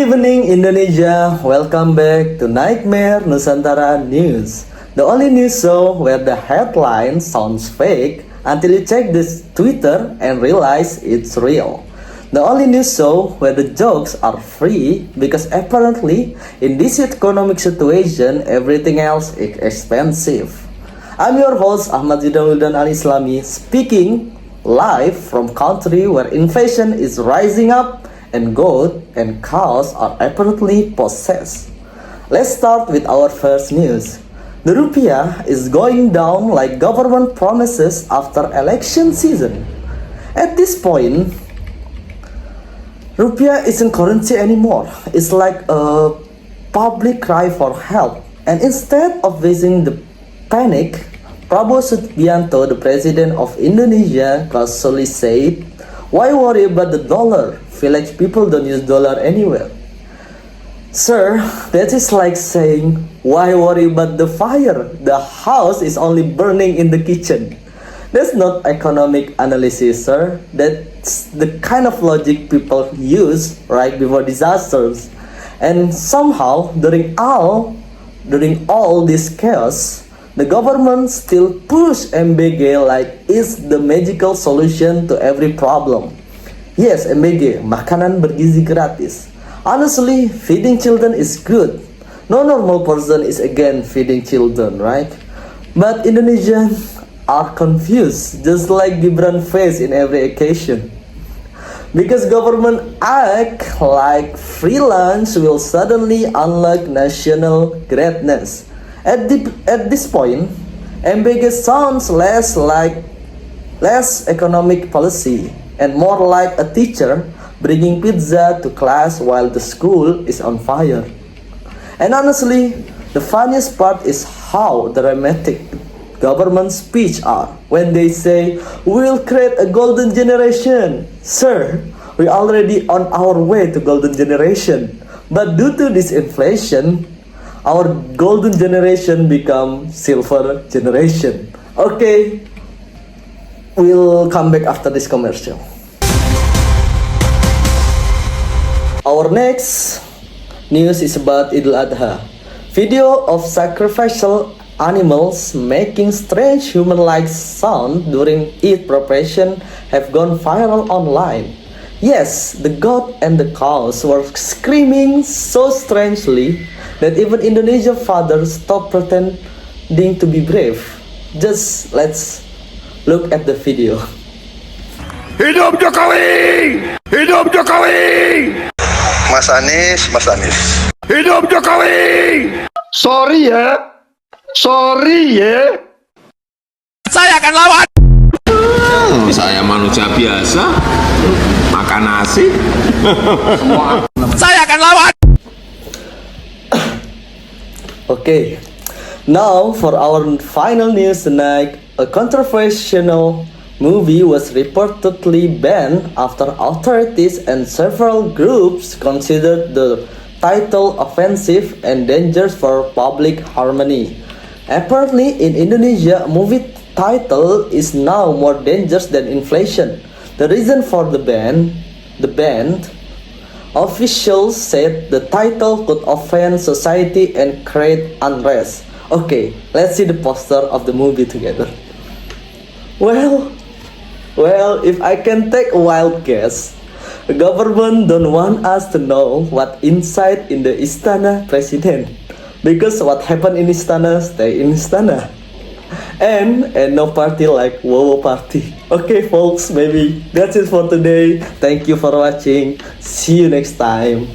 evening, Indonesia. Welcome back to Nightmare Nusantara News, the only news show where the headline sounds fake until you check this Twitter and realize it's real. The only news show where the jokes are free because apparently in this economic situation everything else is expensive. I'm your host Ahmad Zidan Al Islami, speaking live from country where inflation is rising up and gold and cows are apparently possessed. Let's start with our first news. The rupiah is going down like government promises after election season. At this point, rupiah isn't currency anymore. It's like a public cry for help. And instead of raising the panic, Prabowo Subianto, the president of Indonesia, casually said, "Why worry about the dollar? Village people don't use dollar anywhere." Sir, that is like saying, why worry about the fire? The house is only burning in the kitchen. That's not economic analysis, sir. That's the kind of logic people use right before disasters. And somehow, during all this chaos, the government still push MBG like it's the magical solution to every problem. Yes, MBG, makanan bergizi gratis. Honestly, feeding children is good. No normal person is against feeding children, right? But Indonesians are confused, just like Gibran face in every occasion. Because government act like free lunch will suddenly unlock national greatness. At this point, MBG sounds less economic policy and more like a teacher bringing pizza to class while the school is on fire. And honestly, the funniest part is how dramatic government speech are when they say, "We'll create a golden generation." Sir, we're already on our way to golden generation. But due to this inflation, our golden generation become silver generation. Okay, we'll come back after this commercial. Our next news is about Idul Adha. Video of sacrificial animals making strange human-like sound during Eid preparation have gone viral online. Yes, the goat and the cows were screaming so strangely that even Indonesian fathers stopped pretending to be brave. Just let's look at the video. Hidup Jokowi! Hidup Jokowi! Mas Anies. Hidup Jokowi! Sorry ya. Saya akan lawan. Saya manusia biasa, makan nasi. Saya akan lawan. Okay, now for our final news tonight, a controversial movie was reportedly banned after authorities and several groups considered the title offensive and dangerous for public harmony. Apparently, in Indonesia, a movie title is now more dangerous than inflation. The reason for the ban, officials said the title could offend society and create unrest. Okay, let's see the poster of the movie together. Well, if I can take a wild guess, the government don't want us to know what inside in the Istana Presiden. Because what happened in Istana, stay in Istana. And no party like Wowo Party. Okay folks, maybe that's it for today. Thank you for watching. See you next time.